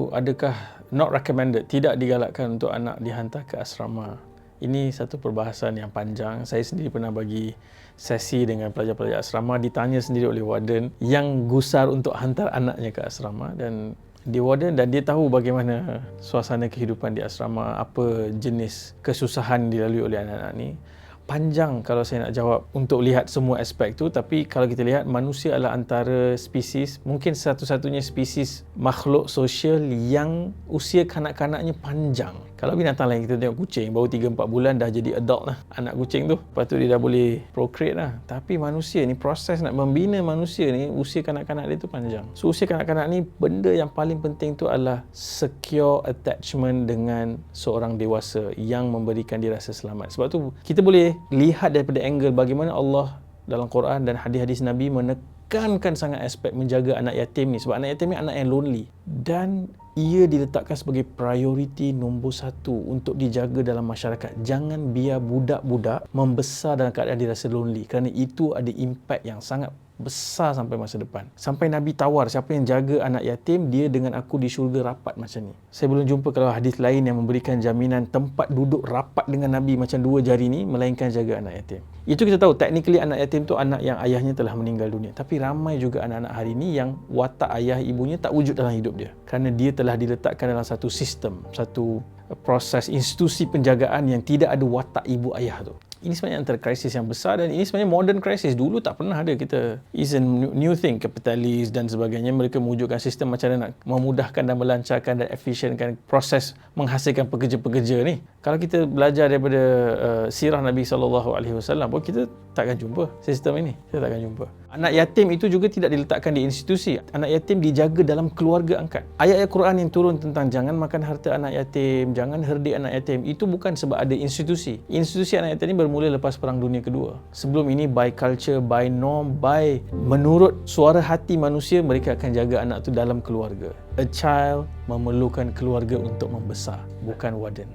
Adakah not recommended, tidak digalakkan untuk anak dihantar ke asrama? Ini satu perbahasan yang panjang. Saya sendiri pernah bagi sesi dengan pelajar-pelajar asrama, ditanya sendiri oleh warden yang gusar untuk hantar anaknya ke asrama, dan dia warden dan dia tahu bagaimana suasana kehidupan di asrama, apa jenis kesusahan dilalui oleh anak-anak ni. Panjang kalau saya nak jawab untuk lihat semua aspek tu, tapi kalau kita lihat, manusia adalah antara spesies, mungkin satu-satunya spesies makhluk sosial yang usia kanak-kanaknya panjang. Kalau binatang lain, kita tengok kucing baru 3-4 bulan dah jadi adult lah, anak kucing tu, lepas tu dia dah boleh procreate lah. Tapi manusia ni, proses nak membina manusia ni, usia kanak-kanak dia tu panjang. So usia kanak-kanak ni, benda yang paling penting tu adalah secure attachment dengan seorang dewasa yang memberikan dia rasa selamat. Sebab tu kita boleh lihat daripada angle bagaimana Allah dalam Quran dan hadis-hadis Nabi menekankan sangat aspek menjaga anak yatim ni. Sebab anak yatim ni anak yang lonely, dan ia diletakkan sebagai prioriti nombor 1 untuk dijaga dalam masyarakat. Jangan biar budak-budak membesar dalam keadaan dia rasa lonely, kerana itu ada impact yang sangat besar sampai masa depan. Sampai Nabi tawar, siapa yang jaga anak yatim, dia dengan aku di syurga rapat macam ni. Saya belum jumpa kalau hadis lain yang memberikan jaminan tempat duduk rapat dengan Nabi macam 2 jari ni, melainkan jaga anak yatim. Itu kita tahu, technically anak yatim tu anak yang ayahnya telah meninggal dunia. Tapi ramai juga anak-anak hari ni yang watak ayah ibunya tak wujud dalam hidup dia, kerana dia telah diletakkan dalam satu sistem, satu proses institusi penjagaan yang tidak ada watak ibu ayah tu. Ini sebenarnya antara krisis yang besar, dan ini sebenarnya modern krisis. Dulu tak pernah ada kita. It's a new thing, kapitalis dan sebagainya. Mereka mewujudkan sistem macam mana nak memudahkan dan melancarkan dan efisienkan proses menghasilkan pekerja-pekerja ni. Kalau kita belajar daripada sirah Nabi SAW pun, kita takkan jumpa sistem ini. Kita takkan jumpa. Anak yatim itu juga tidak diletakkan di institusi. Anak yatim dijaga dalam keluarga angkat. Ayat-ayat Quran yang turun tentang jangan makan harta anak yatim, jangan herdik anak yatim, itu bukan sebab ada institusi. Institusi anak yatim ini bermula lepas Perang Dunia Kedua. Sebelum ini, by culture, by norm, by menurut suara hati manusia, mereka akan jaga anak itu dalam keluarga. A child memerlukan keluarga untuk membesar, bukan warden.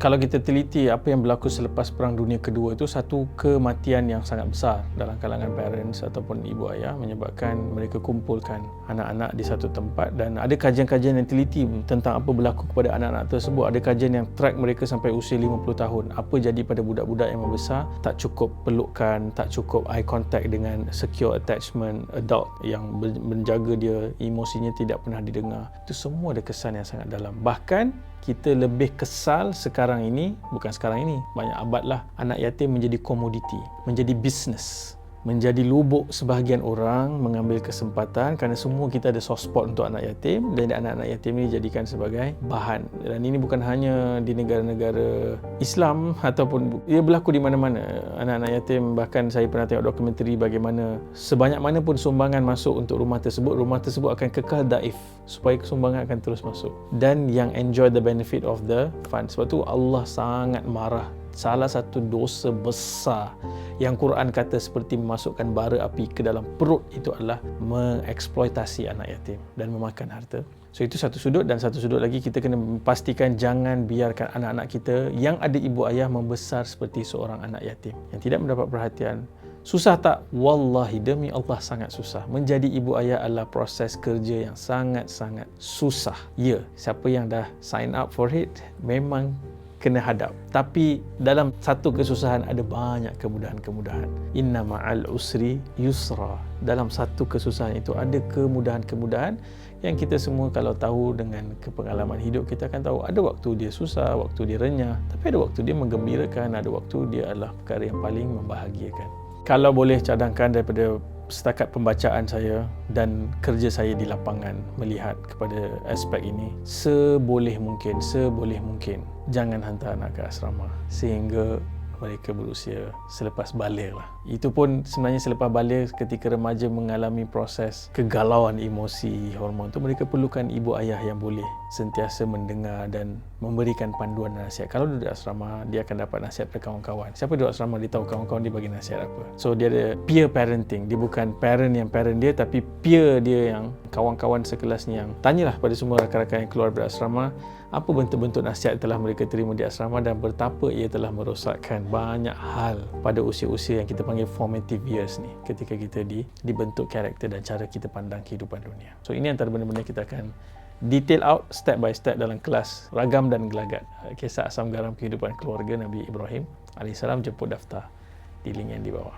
Kalau kita teliti apa yang berlaku selepas Perang Dunia Kedua, itu satu kematian yang sangat besar dalam kalangan parents ataupun ibu ayah, menyebabkan mereka kumpulkan anak-anak di satu tempat. Dan ada kajian-kajian yang teliti tentang apa berlaku kepada anak-anak tersebut. Ada kajian yang track mereka sampai usia 50 tahun. Apa jadi pada budak-budak yang membesar, tak cukup pelukan, tak cukup eye contact dengan secure attachment adult yang menjaga dia, emosinya tidak pernah didengar. Itu semua ada kesan yang sangat dalam. Bahkan kita lebih kesal sekarang ini, bukan sekarang ini, banyak abad lah, anak yatim menjadi komoditi, menjadi bisnes, menjadi lubuk sebahagian orang mengambil kesempatan, kerana semua kita ada soft spot untuk anak yatim, dan anak-anak yatim ini dijadikan sebagai bahan. Dan ini bukan hanya di negara-negara Islam, ataupun ia berlaku di mana-mana. Anak-anak yatim, bahkan saya pernah tengok dokumentari bagaimana sebanyak mana pun sumbangan masuk untuk rumah tersebut akan kekal daif, supaya sumbangan akan terus masuk, dan yang enjoy the benefit of the fund. Sebab tu Allah sangat marah. Salah satu dosa besar yang Quran kata seperti memasukkan bara api ke dalam perut, itu adalah mengeksploitasi anak yatim dan memakan harta. So itu satu sudut, dan satu sudut lagi, kita kena pastikan jangan biarkan anak-anak kita yang ada ibu ayah membesar seperti seorang anak yatim yang tidak mendapat perhatian. Susah tak? Wallahi, demi Allah sangat susah. Menjadi ibu ayah adalah proses kerja yang sangat-sangat susah. Ya, siapa yang dah sign up for it memang kena hadap. Tapi dalam satu kesusahan ada banyak kemudahan-kemudahan. Inna ma'al usri yusra. Dalam satu kesusahan itu ada kemudahan-kemudahan yang kita semua kalau tahu dengan kepengalaman hidup, kita akan tahu ada waktu dia susah, waktu dia renyah, tapi ada waktu dia menggembirakan, ada waktu dia adalah perkara yang paling membahagiakan. Kalau boleh cadangkan daripada setakat pembacaan saya dan kerja saya di lapangan melihat kepada aspek ini, seboleh mungkin jangan hantar anak ke asrama sehingga mereka berusia selepas baligh lah. Itu pun sebenarnya selepas baligh, ketika remaja mengalami proses kegalauan emosi, hormon tu, mereka perlukan ibu ayah yang boleh sentiasa mendengar dan memberikan panduan dan nasihat. Kalau duduk asrama, dia akan dapat nasihat dari kawan-kawan. Siapa duduk asrama, dia tahu kawan-kawan dia bagi nasihat apa. So dia ada peer parenting. Dia bukan parent yang parent dia, tapi peer dia, yang kawan-kawan sekelasnya, yang tanyalah pada semua rakan-rakan yang keluar dari asrama apa bentuk-bentuk nasihat telah mereka terima di asrama dan betapa ia telah merosakkan banyak hal pada usia-usia yang kita panggil formative years ni, ketika kita dibentuk karakter dan cara kita pandang kehidupan dunia. So ini antara benda-benda kita akan detail out step by step dalam kelas Ragam dan Gelagat, kisah asam garam kehidupan keluarga Nabi Ibrahim AS. Jemput daftar di link yang di bawah.